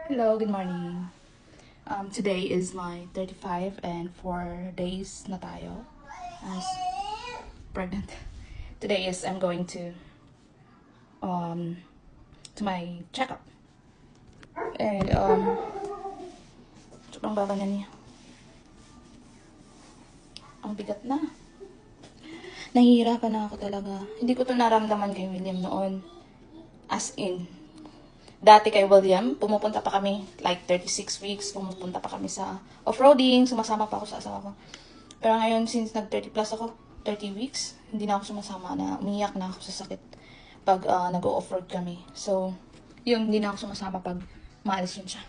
Hello, good morning. Today is my 35 and 4 days na tayo as pregnant. Today is I'm going to my checkup. And sobrang baba na niya. Ang bigat na. Nahihirapan na ako talaga. Hindi ko to naramdaman kay William noon. As in, dati kay William, pumupunta pa kami, like 36 weeks, pumupunta pa kami sa off-roading, sumasama pa ako sa asawa ko. Pero ngayon, since nag-30 plus ako, 30 weeks, hindi na ako sumasama na, umiyak na ako sa sakit pag nag-off-road kami. So, yun, hindi na ako sumasama pag maalis yun siya.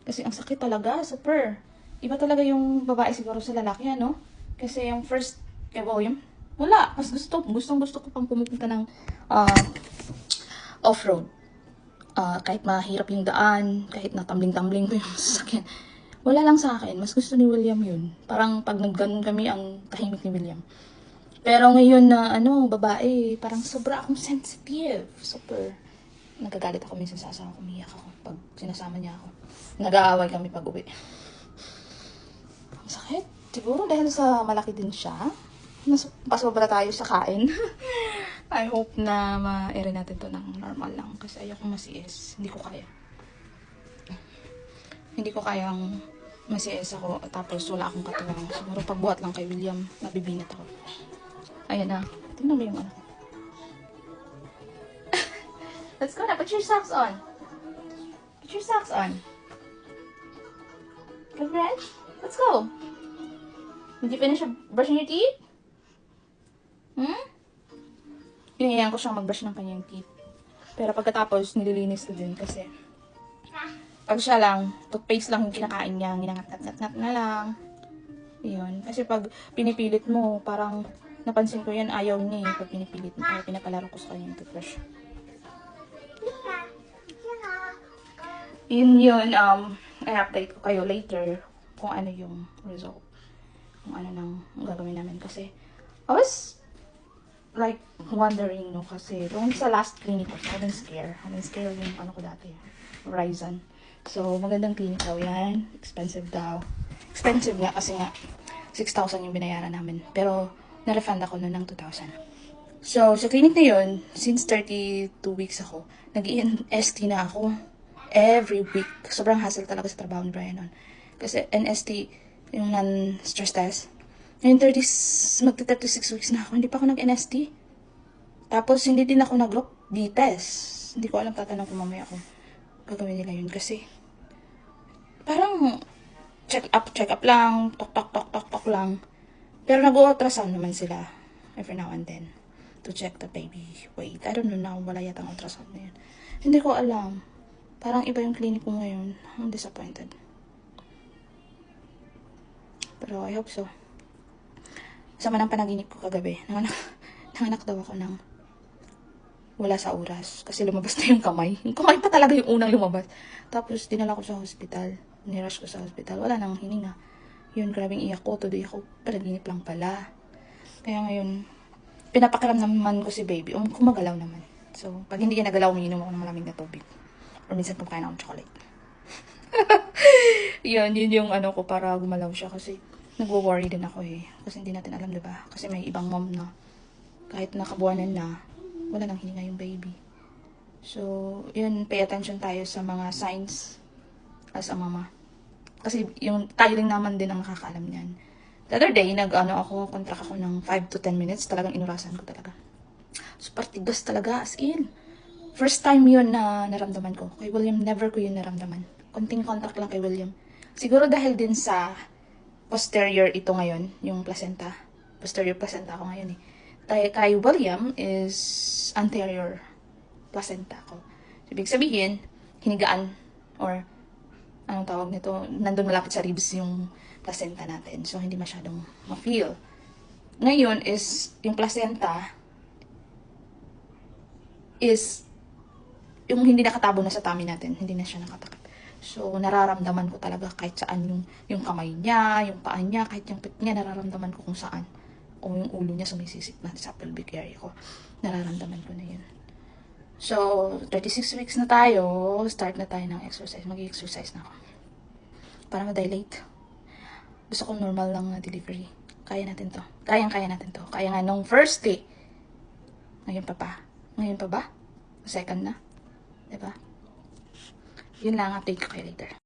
Kasi ang sakit talaga, super. Iba talaga yung babae siguro sa lalaki, ano? Kasi yung first kay William, wala. Mas gustong-gusto ko pang pumupunta ng off-road. Kahit mahirap yung daan, kahit natambling-tambling ko yung sasakyan. Wala lang sa akin. Mas gusto ni William yun. Parang pag nagganon kami, ang tahimik ni William. Pero ngayon na, babae, parang sobra akong sensitive. Super. Nagagalit ako minsan sa asawa ko. Umiyak ako pag sinasama niya ako. Nag-aaway kami pag uwi. Ang sakit. Siguro dahil sa malaki din siya. Pasobra tayo sa kain. I hope na ma-ere natin to ng normal lang. Kasi ayoko masiis. Hindi ko kaya. Hindi ko kayang masiis ako. Tapos wala akong katuwang. Siguro pagbuhat lang kay William, mabibinat ako. Ayan na. Tingnan mo yung anak ko. Let's go na. Put your socks on. Put your socks on. Come, Red. Let's go. Did you finish brushing your teeth? Pinayaan ko siyang mag-brush ng kanyang teeth. Pero pagkatapos, nililinis ko din kasi pag siya lang, toothpaste lang yung kinakain niya, ginangat-ngat-ngat na lang. Yun. Kasi pag pinipilit mo, parang napansin ko yan, ayaw niya eh. Pag pinipilit mo, ay pinapalaro ko sa kanyang toothbrush. Yun, i-update ko kayo later kung ano yung result. Kung ano nang gagawin namin. Kasi, I was like wondering, no, kasi doon sa last clinic ko, I've been scared yung ano ko dati, Horizon. So, magandang clinic daw yan. Expensive daw. Expensive nga kasi nga, 6,000 yung binayaran namin. Pero, na-refund ako noon ng 2,000. So, sa clinic na yun, since 32 weeks ako, nag-NST na ako. Every week. Sobrang hassle talaga sa trabaho ni Brian nun. Kasi NST, yung non-stress test, ngayon, magti-36 weeks na ako. Hindi pa ako nag-NST. Tapos, hindi din ako nag-group B-test. Hindi ko alam, tatanong ko mamaya kung gagawin nila yun. Kasi, parang, check up lang, tok lang. Pero nag-ultrasound naman sila every now and then to check the baby weight. I don't know na wala yata ang ultrasound na yun. Hindi ko alam. Parang iba yung clinic ko ngayon. I'm disappointed. Pero I hope so. Sama ng panaginip ko kagabi. Nanganak daw ako ng wala sa oras. Kasi lumabas na yung kamay. Yung kamay pa talaga yung unang lumabas. Tapos dinala ko sa hospital. Nirush ko sa hospital. Wala nang hininga. Yun, grabing iyak ko. Tuloy ako. Panaginip lang pala. Kaya ngayon, pinapakiram naman ko si baby. Kumagalaw naman. So, pag hindi yan nagalaw, umiinom ako ng malamig na tubig. Or minsan kumakain ako ng chocolate. yun yung ano ko para gumalaw siya. Kasi nagwo-worry din ako eh. Kasi hindi natin alam, diba? Kasi may ibang mom na kahit nakabuanan na, wala nang hininga yung baby. So, yun, pay attention tayo sa mga signs as a mama. Kasi yung tayo din naman din ang nakakaalam niyan. The other day, contract ako ng 5 to 10 minutes. Talagang inurasan ko talaga. Super tigas talaga, as in. First time yun na naramdaman ko. Kay William, never ko yun naramdaman. Konting contract lang kay William. Siguro dahil din sa posterior ito ngayon, yung placenta. Posterior placenta ako ngayon eh. Kay William is anterior placenta ko. Ibig sabihin, hinigaan or anong tawag nito, nandun malapit sa ribs yung placenta natin. So, hindi masyadong ma-feel. Ngayon is, yung placenta is yung hindi nakatabo na sa tummy natin. Hindi na siya nakatakip. So, nararamdaman ko talaga kahit saan yung kamay niya, yung paa niya, kahit yung pit niya, nararamdaman ko kung saan. O yung ulo niya sumisisip na sa pelvic area ko. Nararamdaman ko na yun. So, 36 weeks na tayo. Start na tayo ng exercise. Mag-exercise na ako. Para ma-dilate. Gusto kong normal lang na delivery. Kaya natin to. Kaya natin to. Kaya nga nung first day. Ngayon pa pa. Ngayon pa ba? Second na. Diba? Yun lang. Update ko kayo later.